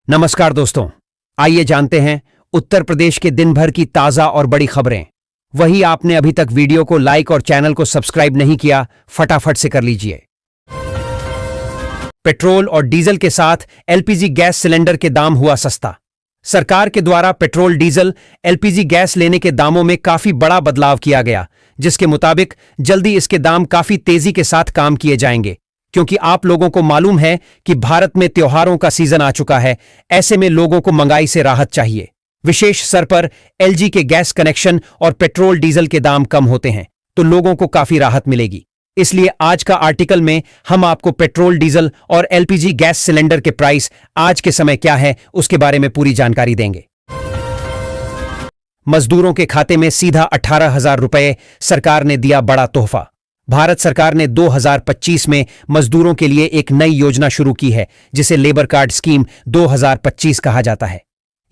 नमस्कार दोस्तों, आइए जानते हैं उत्तर प्रदेश के दिन भर की ताजा और बड़ी खबरें। वही आपने अभी तक वीडियो को लाइक और चैनल को सब्सक्राइब नहीं किया, फटाफट से कर लीजिए। पेट्रोल और डीजल के साथ एलपीजी गैस सिलेंडर के दाम हुआ सस्ता। सरकार के द्वारा पेट्रोल, डीजल, एलपीजी गैस लेने के दामों में काफी बड़ा बदलाव किया गया, जिसके मुताबिक जल्दी इसके दाम काफी तेजी के साथ काम किए जाएंगे। क्योंकि आप लोगों को मालूम है कि भारत में त्योहारों का सीजन आ चुका है, ऐसे में लोगों को महंगाई से राहत चाहिए। विशेष स्तर पर एलजी के गैस कनेक्शन और पेट्रोल डीजल के दाम कम होते हैं, तो लोगों को काफी राहत मिलेगी। इसलिए आज का आर्टिकल में हम आपको पेट्रोल, डीजल और एलपीजी गैस सिलेंडर के प्राइस आज के समय क्या है, उसके बारे में पूरी जानकारी देंगे। मजदूरों के खाते में सीधा 18,000 रुपए सरकार ने दिया बड़ा तोहफा। भारत सरकार ने 2025 में मजदूरों के लिए एक नई योजना शुरू की है, जिसे लेबर कार्ड स्कीम 2025 कहा जाता है।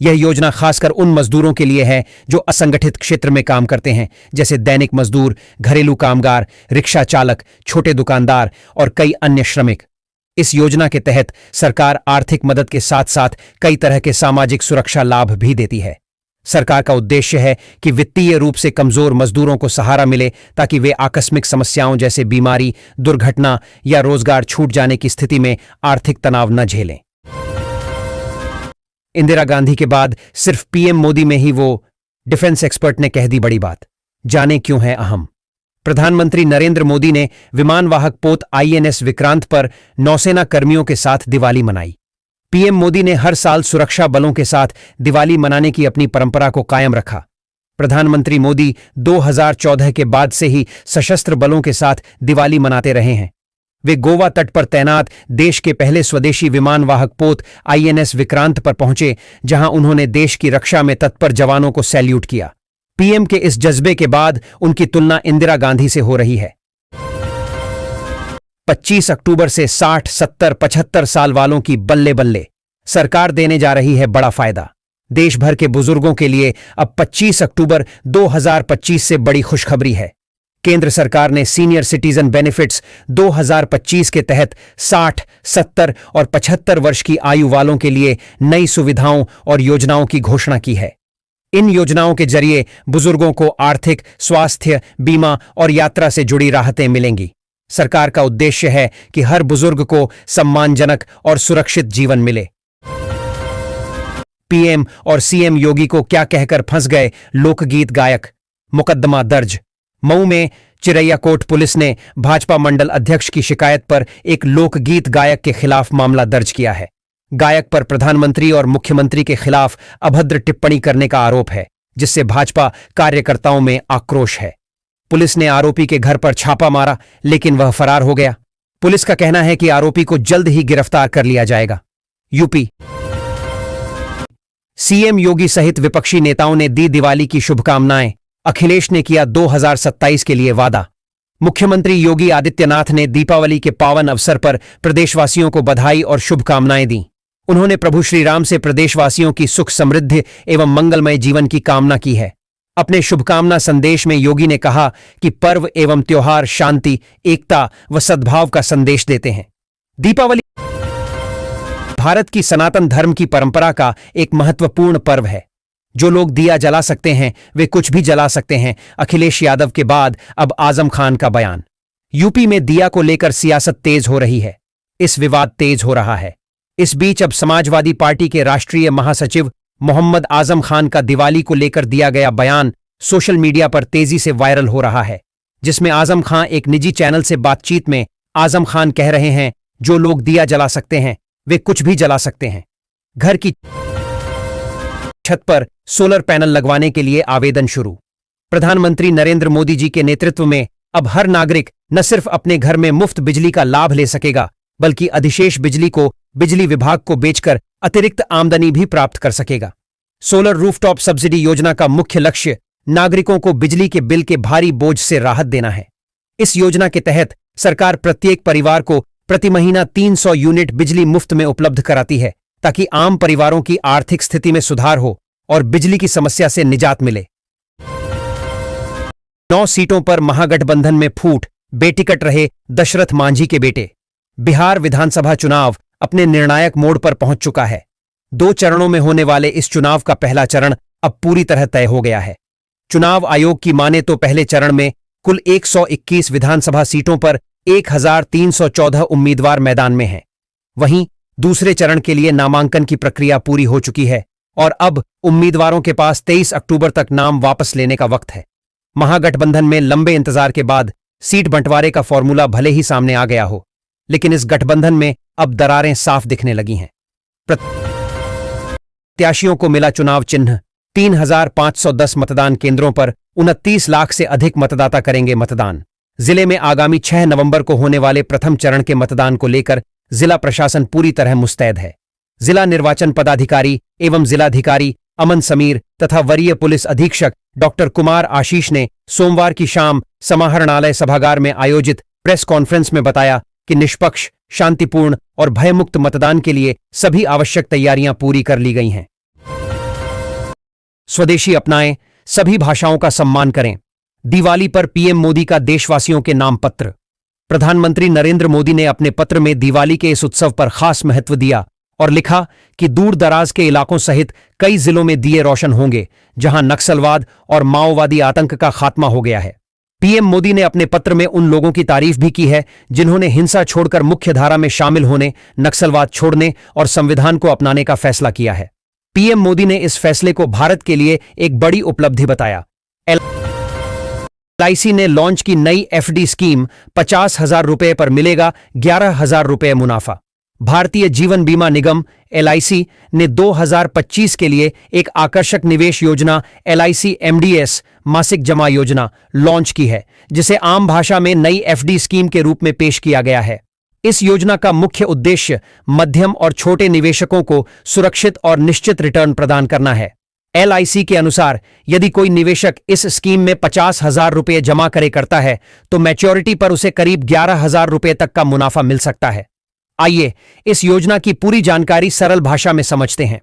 यह योजना खासकर उन मजदूरों के लिए है जो असंगठित क्षेत्र में काम करते हैं, जैसे दैनिक मजदूर, घरेलू कामगार, रिक्शा चालक, छोटे दुकानदार और कई अन्य श्रमिक। इस योजना के तहत सरकार आर्थिक मदद के साथ साथ कई तरह के सामाजिक सुरक्षा लाभ भी देती है। सरकार का उद्देश्य है कि वित्तीय रूप से कमजोर मजदूरों को सहारा मिले, ताकि वे आकस्मिक समस्याओं जैसे बीमारी, दुर्घटना या रोजगार छूट जाने की स्थिति में आर्थिक तनाव न झेलें। इंदिरा गांधी के बाद सिर्फ पीएम मोदी में ही वो डिफेंस एक्सपर्ट ने कह दी बड़ी बात। जाने क्यों है अहम। प्रधानमंत्री नरेंद्र मोदी ने विमानवाहक पोत आईएनएस विक्रांत पर नौसेना कर्मियों के साथ दिवाली मनाई। पीएम मोदी ने हर साल सुरक्षा बलों के साथ दिवाली मनाने की अपनी परंपरा को कायम रखा। प्रधानमंत्री मोदी 2014 के बाद से ही सशस्त्र बलों के साथ दिवाली मनाते रहे हैं। वे गोवा तट पर तैनात देश के पहले स्वदेशी विमानवाहक पोत आईएनएस विक्रांत पर पहुंचे, जहां उन्होंने देश की रक्षा में तत्पर जवानों को सैल्यूट किया। पीएम के इस जज्बे के बाद उनकी तुलना इंदिरा गांधी से हो रही है। 25 अक्टूबर से 60, 70, 75 साल वालों की बल्ले बल्ले सरकार देने जा रही है बड़ा फायदा। देश भर के बुजुर्गों के लिए अब 25 अक्टूबर 2025 से बड़ी खुशखबरी है। केंद्र सरकार ने सीनियर सिटीजन बेनिफिट्स 2025 के तहत 60, 70 और 75 वर्ष की आयु वालों के लिए नई सुविधाओं और योजनाओं की घोषणा की है। इन योजनाओं के जरिए बुजुर्गों को आर्थिक, स्वास्थ्य, बीमा और यात्रा से जुड़ी राहतें मिलेंगी। सरकार का उद्देश्य है कि हर बुजुर्ग को सम्मानजनक और सुरक्षित जीवन मिले। पीएम और सीएम योगी को क्या कहकर फंस गए लोकगीत गायक, मुकदमा दर्ज। मऊ में चिरैयाकोट पुलिस ने भाजपा मंडल अध्यक्ष की शिकायत पर एक लोकगीत गायक के खिलाफ मामला दर्ज किया है। गायक पर प्रधानमंत्री और मुख्यमंत्री के खिलाफ अभद्र टिप्पणी करने का आरोप है, जिससे भाजपा कार्यकर्ताओं में आक्रोश है। पुलिस ने आरोपी के घर पर छापा मारा, लेकिन वह फरार हो गया। पुलिस का कहना है कि आरोपी को जल्द ही गिरफ्तार कर लिया जाएगा। यूपी सीएम योगी सहित विपक्षी नेताओं ने दी दिवाली की शुभकामनाएं। अखिलेश ने किया 2027 के लिए वादा। मुख्यमंत्री योगी आदित्यनाथ ने दीपावली के पावन अवसर पर प्रदेशवासियों को बधाई और शुभकामनाएं दी। उन्होंने प्रभु श्री राम से प्रदेशवासियों की सुख समृद्धि एवं मंगलमय जीवन की कामना की है। अपने शुभकामना संदेश में योगी ने कहा कि पर्व एवं त्योहार शांति, एकता व सद्भाव का संदेश देते हैं। दीपावली भारत की सनातन धर्म की परंपरा का एक महत्वपूर्ण पर्व है। जो लोग दिया जला सकते हैं वे कुछ भी जला सकते हैं। अखिलेश यादव के बाद अब आजम खान का बयान। यूपी में दिया को लेकर सियासत तेज हो रही है। इस विवाद तेज हो रहा है। इस बीच अब समाजवादी पार्टी के राष्ट्रीय महासचिव मोहम्मद आजम खान का दिवाली को लेकर दिया गया बयान सोशल मीडिया पर तेजी से वायरल हो रहा है, जिसमें आजम खान एक निजी चैनल से बातचीत में आजम खान कह रहे हैं, जो लोग दिया जला सकते हैं वे कुछ भी जला सकते हैं। घर की छत पर सोलर पैनल लगवाने के लिए आवेदन शुरू। प्रधानमंत्री नरेंद्र मोदी जी के नेतृत्व में अब हर नागरिक न सिर्फ अपने घर में मुफ्त बिजली का लाभ ले सकेगा, बल्कि अधिशेष बिजली को बिजली विभाग को बेचकर अतिरिक्त आमदनी भी प्राप्त कर सकेगा। सोलर रूफटॉप सब्सिडी योजना का मुख्य लक्ष्य नागरिकों को बिजली के बिल के भारी बोझ से राहत देना है। इस योजना के तहत सरकार प्रत्येक परिवार को प्रति महीना 300 यूनिट बिजली मुफ्त में उपलब्ध कराती है, ताकि आम परिवारों की आर्थिक स्थिति में सुधार हो और बिजली की समस्या से निजात मिले। 9 सीटों पर महागठबंधन में फूट, बेटिकट रहे दशरथ मांझी के बेटे। बिहार विधानसभा चुनाव अपने निर्णायक मोड़ पर पहुंच चुका है। 2 चरणों में होने वाले इस चुनाव का पहला चरण अब पूरी तरह तय हो गया है। चुनाव आयोग की माने तो पहले चरण में कुल 121 विधानसभा सीटों पर 1314 उम्मीदवार मैदान में हैं। वहीं दूसरे चरण के लिए नामांकन की प्रक्रिया पूरी हो चुकी है और अब उम्मीदवारों के पास 23 अक्टूबर तक नाम वापस लेने का वक्त है। महागठबंधन में लंबे इंतजार के बाद सीट बंटवारे का फॉर्मूला भले ही सामने आ गया हो, लेकिन इस गठबंधन में अब दरारें साफ दिखने लगी हैं। प्रत्याशियों को मिला चुनाव चिन्ह। 3510 मतदान केंद्रों पर 29 लाख से अधिक मतदाता करेंगे मतदान। जिले में आगामी 6 नवंबर को होने वाले प्रथम चरण के मतदान को लेकर जिला प्रशासन पूरी तरह मुस्तैद है। जिला निर्वाचन पदाधिकारी एवं जिलाधिकारी अमन समीर तथा वरीय पुलिस अधीक्षक डॉक्टर कुमार आशीष ने सोमवार की शाम समाहरणालय सभागार में आयोजित प्रेस कॉन्फ्रेंस में बताया कि निष्पक्ष, शांतिपूर्ण और भयमुक्त मतदान के लिए सभी आवश्यक तैयारियां पूरी कर ली गई हैं। स्वदेशी अपनाएं, सभी भाषाओं का सम्मान करें। दिवाली पर पीएम मोदी का देशवासियों के नाम पत्र। प्रधानमंत्री नरेंद्र मोदी ने अपने पत्र में दिवाली के इस उत्सव पर खास महत्व दिया और लिखा कि दूर दराज के इलाकों सहित कई जिलों में दिए रोशन होंगे, जहां नक्सलवाद और माओवादी आतंक का खात्मा हो गया है। पीएम मोदी ने अपने पत्र में उन लोगों की तारीफ भी की है जिन्होंने हिंसा छोड़कर मुख्य धारा में शामिल होने, नक्सलवाद छोड़ने और संविधान को अपनाने का फैसला किया है। पीएम मोदी ने इस फैसले को भारत के लिए एक बड़ी उपलब्धि बताया। एलआईसी ने लॉन्च की नई एफडी स्कीम। 50,000 रुपये पर मिलेगा 11,000 रुपये मुनाफा। भारतीय जीवन बीमा निगम एलआईसी ने 2025 के लिए एक आकर्षक निवेश योजना एलआईसी एमडीएस मासिक जमा योजना लॉन्च की है, जिसे आम भाषा में नई एफडी स्कीम के रूप में पेश किया गया है। इस योजना का मुख्य उद्देश्य मध्यम और छोटे निवेशकों को सुरक्षित और निश्चित रिटर्न प्रदान करना है। एलआईसी के अनुसार यदि कोई निवेशक इस स्कीम में 50,000 रुपये जमा करता है तो मैच्योरिटी पर उसे करीब 11,000 रुपये तक का मुनाफा मिल सकता है। आइए इस योजना की पूरी जानकारी सरल भाषा में समझते हैं।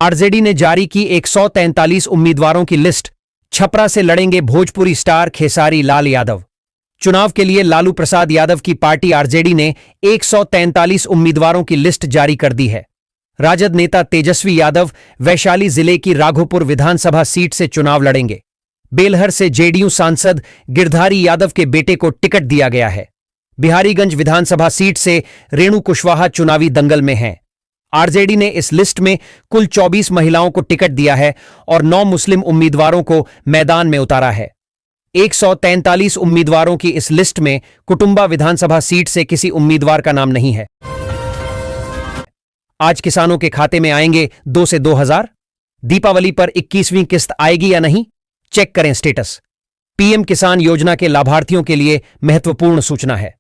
आरजेडी ने जारी की 143 उम्मीदवारों की लिस्ट। छपरा से लड़ेंगे भोजपुरी स्टार खेसारी लाल यादव। चुनाव के लिए लालू प्रसाद यादव की पार्टी आरजेडी ने 143 उम्मीदवारों की लिस्ट जारी कर दी है। राजद नेता तेजस्वी यादव वैशाली जिले की राघोपुर विधानसभा सीट से चुनाव लड़ेंगे। बेलहर से जेडीयू सांसद गिरधारी यादव के बेटे को टिकट दिया गया है। बिहारीगंज विधानसभा सीट से रेणु कुशवाहा चुनावी दंगल में हैं। आरजेडी ने इस लिस्ट में कुल 24 महिलाओं को टिकट दिया है और 9 मुस्लिम उम्मीदवारों को मैदान में उतारा है। 143 उम्मीदवारों की इस लिस्ट में कुटुंबा विधानसभा सीट से किसी उम्मीदवार का नाम नहीं है। आज किसानों के खाते में आएंगे 2 से 2,000। दीपावली पर 21वीं किस्त आएगी या नहीं, चेक करें स्टेटस। पीएम किसान योजना के लाभार्थियों के लिए महत्वपूर्ण सूचना है।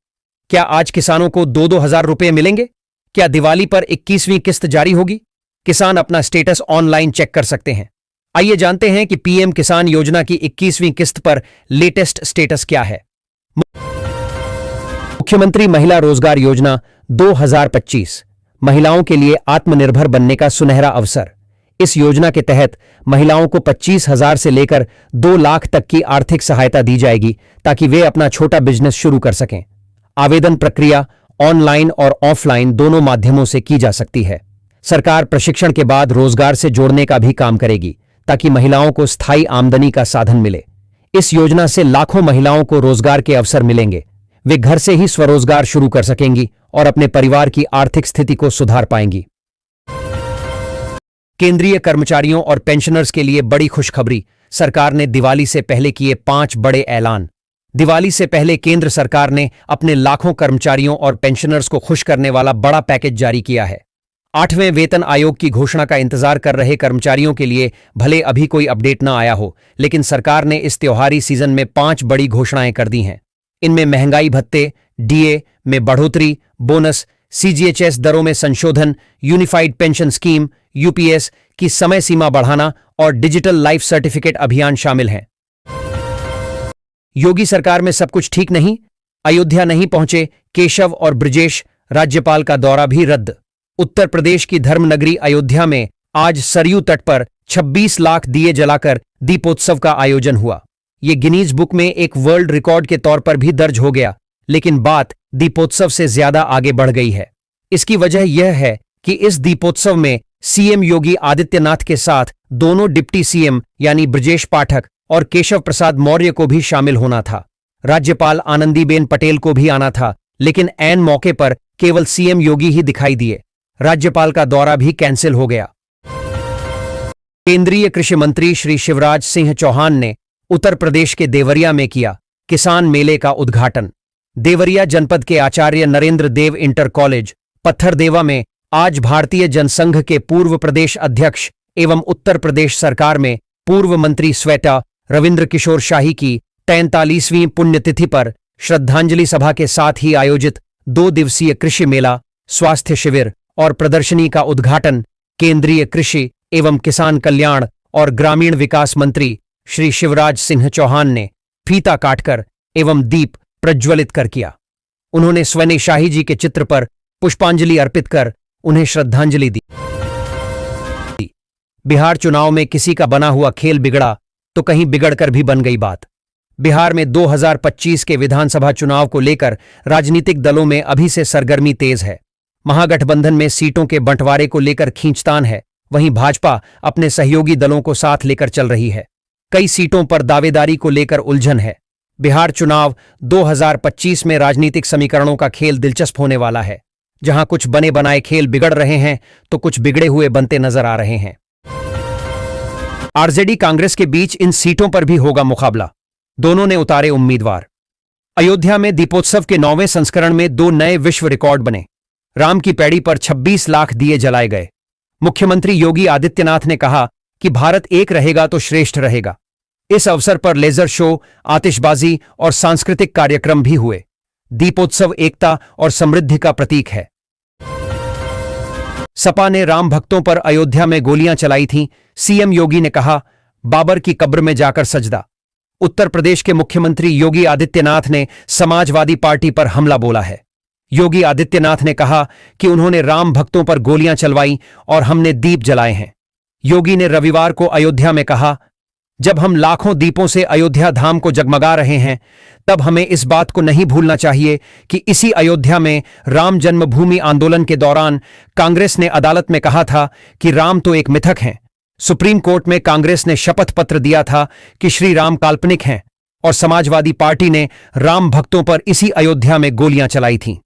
क्या आज किसानों को 2-2 हजार रुपये मिलेंगे? क्या दिवाली पर 21वीं किस्त जारी होगी? किसान अपना स्टेटस ऑनलाइन चेक कर सकते हैं। आइए जानते हैं कि पीएम किसान योजना की 21वीं किस्त पर लेटेस्ट स्टेटस क्या है। मुख्यमंत्री महिला रोजगार योजना 2025 महिलाओं के लिए आत्मनिर्भर बनने का सुनहरा अवसर। इस योजना के तहत महिलाओं को 25,000 से लेकर 2 लाख तक की आर्थिक सहायता दी जाएगी ताकि वे अपना छोटा बिजनेस शुरू कर सकें। आवेदन प्रक्रिया ऑनलाइन और ऑफलाइन दोनों माध्यमों से की जा सकती है। सरकार प्रशिक्षण के बाद रोजगार से जोड़ने का भी काम करेगी ताकि महिलाओं को स्थायी आमदनी का साधन मिले। इस योजना से लाखों महिलाओं को रोजगार के अवसर मिलेंगे। वे घर से ही स्वरोजगार शुरू कर सकेंगी और अपने परिवार की आर्थिक स्थिति को सुधार पाएंगी। केंद्रीय कर्मचारियों और पेंशनर्स के लिए बड़ी खुशखबरी। सरकार ने दिवाली से पहले किए 5 बड़े ऐलान। दिवाली से पहले केंद्र सरकार ने अपने लाखों कर्मचारियों और पेंशनर्स को खुश करने वाला बड़ा पैकेज जारी किया है। 8वें वेतन आयोग की घोषणा का इंतजार कर रहे कर्मचारियों के लिए भले अभी कोई अपडेट न आया हो, लेकिन सरकार ने इस त्योहारी सीजन में 5 बड़ी घोषणाएं कर दी हैं। इनमें महंगाई भत्ते, डीए में बढ़ोतरी, बोनस, सीजीएचएस दरों में संशोधन, यूनिफाइड पेंशन स्कीम यूपीएस की समय सीमा बढ़ाना और डिजिटल लाइफ सर्टिफिकेट अभियान शामिल हैं। योगी सरकार में सब कुछ ठीक नहीं, अयोध्या नहीं पहुंचे केशव और ब्रजेश, राज्यपाल का दौरा भी रद्द। उत्तर प्रदेश की धर्मनगरी अयोध्या में आज सरयू तट पर 26 लाख दिए जलाकर दीपोत्सव का आयोजन हुआ। ये गिनीज बुक में एक वर्ल्ड रिकॉर्ड के तौर पर भी दर्ज हो गया, लेकिन बात दीपोत्सव से ज्यादा आगे बढ़ गई है। इसकी वजह यह है कि इस दीपोत्सव में सीएम योगी आदित्यनाथ के साथ दोनों डिप्टी सीएम यानी ब्रजेश पाठक और केशव प्रसाद मौर्य को भी शामिल होना था। राज्यपाल आनंदीबेन पटेल को भी आना था, लेकिन ऐन मौके पर केवल सीएम योगी ही दिखाई दिए। राज्यपाल का दौरा भी कैंसिल हो गया। केंद्रीय कृषि मंत्री श्री शिवराज सिंह चौहान ने उत्तर प्रदेश के देवरिया में किया किसान मेले का उद्घाटन। देवरिया जनपद के आचार्य नरेंद्र देव इंटर कॉलेज पत्थरदेवा में आज भारतीय जनसंघ के पूर्व प्रदेश अध्यक्ष एवं उत्तर प्रदेश सरकार में पूर्व मंत्री स्वेटा रविंद्र किशोर शाही की 43वीं पुण्यतिथि पर श्रद्धांजलि सभा के साथ ही आयोजित 2 दिवसीय कृषि मेला, स्वास्थ्य शिविर और प्रदर्शनी का उद्घाटन केंद्रीय कृषि एवं किसान कल्याण और ग्रामीण विकास मंत्री श्री शिवराज सिंह चौहान ने फीता काटकर एवं दीप प्रज्वलित कर किया। उन्होंने स्वयं शाही जी के चित्र पर पुष्पांजलि अर्पित कर उन्हें श्रद्धांजलि दी। बिहार चुनाव में किसी का बना हुआ खेल बिगड़ा तो कहीं बिगड़कर भी बन गई बात। बिहार में 2025 के विधानसभा चुनाव को लेकर राजनीतिक दलों में अभी से सरगर्मी तेज है। महागठबंधन में सीटों के बंटवारे को लेकर खींचतान है, वहीं भाजपा अपने सहयोगी दलों को साथ लेकर चल रही है। कई सीटों पर दावेदारी को लेकर उलझन है। बिहार चुनाव 2025 में राजनीतिक समीकरणों का खेल दिलचस्प होने वाला है, जहां कुछ बने बनाए खेल बिगड़ रहे हैं तो कुछ बिगड़े हुए बनते नजर आ रहे हैं। आरजेडी कांग्रेस के बीच इन सीटों पर भी होगा मुकाबला। दोनों ने उतारे उम्मीदवार। अयोध्या में दीपोत्सव के 9वें संस्करण में 2 नए विश्व रिकॉर्ड बने। राम की पैड़ी पर 26 लाख दिए जलाए गए। मुख्यमंत्री योगी आदित्यनाथ ने कहा कि भारत एक रहेगा तो श्रेष्ठ रहेगा। इस अवसर पर लेजर शो, आतिशबाजी और सांस्कृतिक कार्यक्रम भी हुए। दीपोत्सव एकता और समृद्धि का प्रतीक है। सपा ने राम भक्तों पर अयोध्या में गोलियां चलाई थीं। सीएम योगी ने कहा, बाबर की कब्र में जाकर सजदा। उत्तर प्रदेश के मुख्यमंत्री योगी आदित्यनाथ ने समाजवादी पार्टी पर हमला बोला है। योगी आदित्यनाथ ने कहा कि उन्होंने राम भक्तों पर गोलियां चलवाई और हमने दीप जलाए हैं। योगी ने रविवार को अयोध्या में कहा, जब हम लाखों दीपों से अयोध्या धाम को जगमगा रहे हैं, तब हमें इस बात को नहीं भूलना चाहिए कि इसी अयोध्या में राम जन्मभूमि आंदोलन के दौरान कांग्रेस ने अदालत में कहा था कि राम तो एक मिथक हैं। सुप्रीम कोर्ट में कांग्रेस ने शपथ पत्र दिया था कि श्री राम काल्पनिक हैं और समाजवादी पार्टी ने राम भक्तों पर इसी अयोध्या में गोलियां चलाई थीं।